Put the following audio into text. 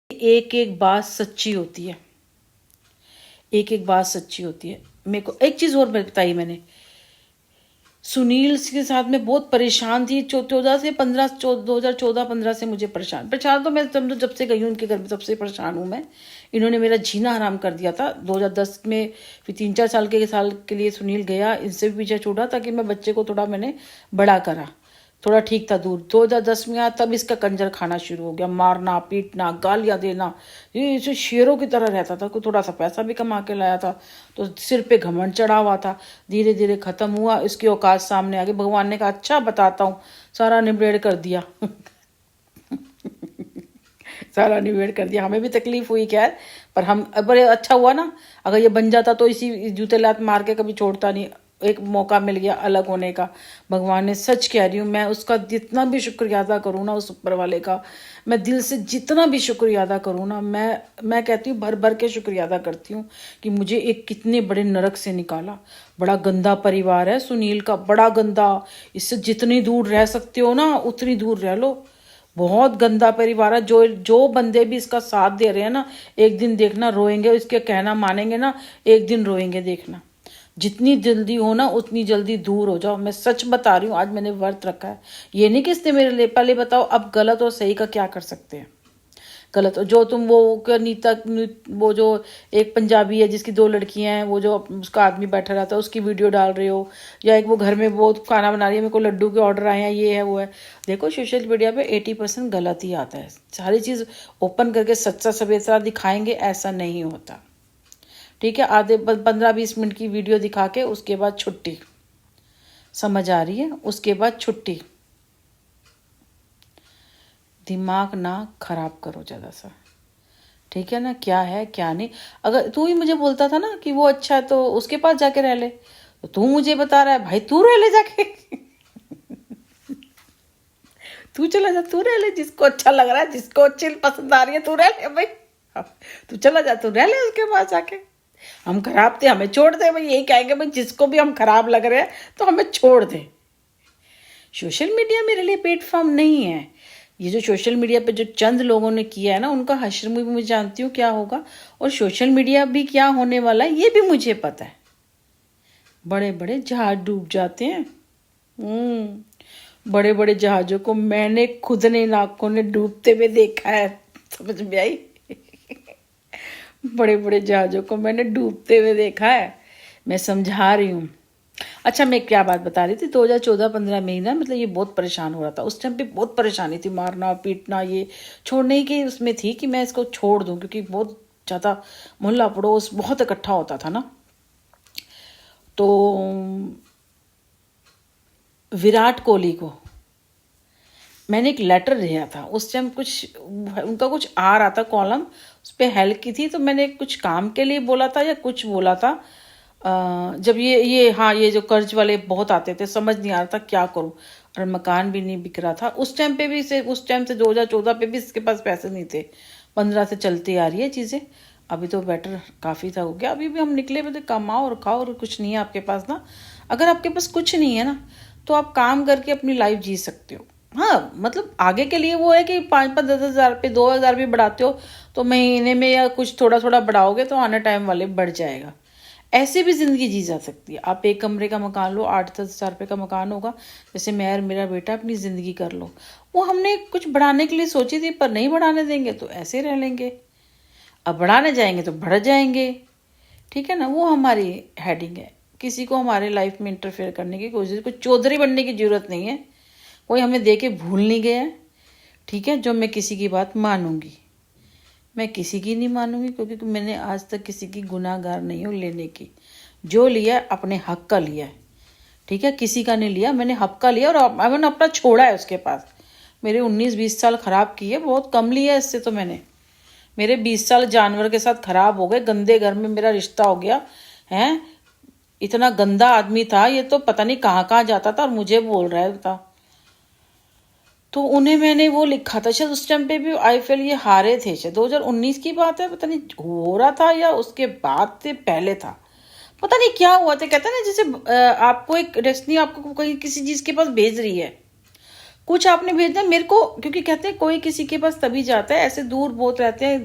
एक एक बात सच्ची होती है, एक एक बात सच्ची होती है। मेरे को एक चीज़ और बताई मैंने, सुनील के साथ मैं बहुत परेशान थी 2014-15 से मुझे परेशान तो मैं जब से गई हूँ उनके घर में तब से परेशान हूँ मैं। इन्होंने मेरा जीना हराम कर दिया था 2010 में। फिर 3-4 साल के लिए सुनील गया, इनसे भी पीछे छूटा ताकि मैं बच्चे को थोड़ा मैंने बड़ा करा, थोड़ा ठीक था दूर। 2010 में आया तब इसका कंजर खाना शुरू हो गया, मारना पीटना गालियाँ देना। ये इसे शेरों की तरह रहता था, कोई थोड़ा सा पैसा भी कमा के लाया था तो सिर पे घमंड चढ़ा हुआ था। धीरे धीरे ख़त्म हुआ, इसकी औकात सामने आ गई। भगवान ने कहा अच्छा बताता हूँ, सारा निबेड़ कर दिया सारा निबेड़ कर दिया। हमें भी तकलीफ हुई खैर, पर हम बड़े अच्छा हुआ ना। अगर ये बन जाता तो इसी जूते लात मार के कभी छोड़ता नहीं। एक मौका मिल गया अलग होने का। भगवान ने, सच कह रही हूँ, मैं उसका जितना भी शुक्रिया अदा करूँ ना, उस ऊपर वाले का मैं दिल से जितना भी शुक्रिया अदा करूँ ना, मैं कहती हूँ भर भर के शुक्रिया अदा करती हूँ कि मुझे एक कितने बड़े नरक से निकाला। बड़ा गंदा परिवार है सुनील का, बड़ा गंदा। इससे जितनी दूर रह सकते हो ना उतनी दूर रह लो। बहुत गंदा परिवार है। जो बंदे भी इसका साथ दे रहे हैं ना, एक दिन देखना रोएंगे, इसके कहना मानेंगे ना, एक दिन रोएंगे देखना। जितनी जल्दी हो ना उतनी जल्दी दूर हो जाओ। मैं सच बता रही हूँ, आज मैंने व्रत रखा है। ये नहीं कि इसने मेरे लिए, पहले बताओ अब गलत और सही का क्या कर सकते हैं। गलत जो तुम वो नीता, वो जो एक पंजाबी है जिसकी 2 लड़कियां हैं, वो जो उसका आदमी बैठा रहता है उसकी वीडियो डाल रहे हो, या एक वो घर में बहुत खाना बना रही है, मेरे को लड्डू के ऑर्डर आए हैं, ये है वो है। देखो सोशल मीडिया पे 80% गलत ही आता है। सारी चीज़ ओपन करके सच्चा सवेरा दिखाएंगे ऐसा नहीं होता। ठीक है, आधे 15-20 मिनट की वीडियो दिखा के उसके बाद छुट्टी। समझ आ रही है? उसके बाद छुट्टी। दिमाग ना खराब करो ज़्यादा सा, ठीक है ना? क्या है क्या नहीं। अगर तू ही मुझे बोलता था ना कि वो अच्छा है तो उसके पास जाके रह ले, तो तू मुझे बता रहा है भाई तू रह ले जाके तू चला जा, तू रह ले, जिसको अच्छा लग रहा है, जिसको अच्छी पसंद आ रही है, तू रह ले भाई। तू चला जा, तू रह ले उसके पास जाके। हम खराब थे, हमें छोड़ दे भाई। यही कहेंगे भाई, जिसको भी हम खराब लग रहे हैं तो हमें छोड़ दे। सोशल मीडिया मेरे लिए प्लेटफॉर्म नहीं है। ये जो सोशल मीडिया पे जो चंद लोगों ने किया है ना, उनका हश्र भी मैं जानती हूँ क्या होगा, और सोशल मीडिया भी क्या होने वाला है ये भी मुझे पता है। बड़े बड़े जहाज डूब जाते हैं। बड़े बड़े जहाजों को मैंने खुद ने आंखों ने डूबते हुए देखा है। समझ में आई? बड़े बड़े जहाजों को मैंने डूबते हुए देखा है। मैं समझा रही हूँ। अच्छा, मैं क्या बात बता रही थी, 2014-15 में ही ना, मतलब ये बहुत परेशान हो रहा था उस टाइम पे। बहुत परेशानी थी, मारना पीटना, ये छोड़ने की उसमें थी कि मैं इसको छोड़ दूं, क्योंकि बहुत ज़्यादा मोहल्ला पड़ोस बहुत इकट्ठा होता था ना। तो विराट कोहली को मैंने एक लेटर दिया था उस टाइम, कुछ उनका कुछ आ रहा था कॉलम, उस पर हेल्प की थी। तो मैंने कुछ काम के लिए बोला था या कुछ बोला था। जब ये जो कर्ज वाले बहुत आते थे, समझ नहीं आ रहा था क्या करूं, और मकान भी नहीं बिक रहा था उस टाइम पे भी। उस टाइम से 2014 पे भी इसके पास पैसे नहीं थे। 15 से चलती आ रही है चीज़ें। अभी तो बेटर काफ़ी था हो गया। अभी भी हम निकले हुए थे, कमाओ और खाओ, और कुछ नहीं है आपके पास ना। अगर आपके पास कुछ नहीं है ना, तो आप काम करके अपनी लाइफ जी सकते हो। हाँ, मतलब आगे के लिए वो है कि 5-5, 10 हज़ार पे 2 हज़ार भी बढ़ाते हो तो महीने में, या कुछ थोड़ा थोड़ा बढ़ाओगे तो आने टाइम वाले बढ़ जाएगा। ऐसे भी ज़िंदगी जी जा सकती है। आप एक कमरे का मकान लो, 8-10 हज़ार रुपये का मकान होगा, जैसे मैं और मेरा बेटा अपनी ज़िंदगी कर लो। वो हमने कुछ बढ़ाने के लिए सोची थी, पर नहीं बढ़ाने देंगे तो ऐसे रह लेंगे। अब बढ़ाने जाएंगे तो बढ़ जाएंगे। ठीक है ना? वो हमारी हेडिंग है। किसी को हमारे लाइफ में इंटरफेयर करने की कोशिश, कोई चौधरी बनने की ज़रूरत नहीं है। कोई हमें दे के भूल नहीं गया है। ठीक है? जो मैं किसी की बात मानूंगी, मैं किसी की नहीं मानूंगी, क्योंकि मैंने आज तक किसी की गुनाहगार नहीं हूँ लेने की। जो लिया अपने हक का लिया है। ठीक है? किसी का नहीं लिया, मैंने हक का लिया, और मैंने अपना छोड़ा है उसके पास। मेरे 19-20 साल खराब किए, बहुत कम लिया इससे तो मैंने। मेरे 20 साल जानवर के साथ खराब हो गए, गंदे घर में मेरा रिश्ता हो गया है। इतना गंदा आदमी था ये, तो पता नहीं कहाँ कहाँ जाता था और मुझे बोल रहा था। तो उन्हें मैंने वो लिखा था, शायद उस टाइम पे भी IPL ये हारे थे, शायद 2019 की बात है, पता नहीं हो रहा था या उसके बाद से पहले था, पता नहीं क्या हुआ था। कहते हैं ना, जैसे आपको एक डेस्टिनी आपको कहीं किसी चीज के पास भेज रही है, कुछ आपने भेजना मेरे को, क्योंकि कहते हैं कोई किसी के पास तभी जाता है, ऐसे दूर बहुत रहते हैं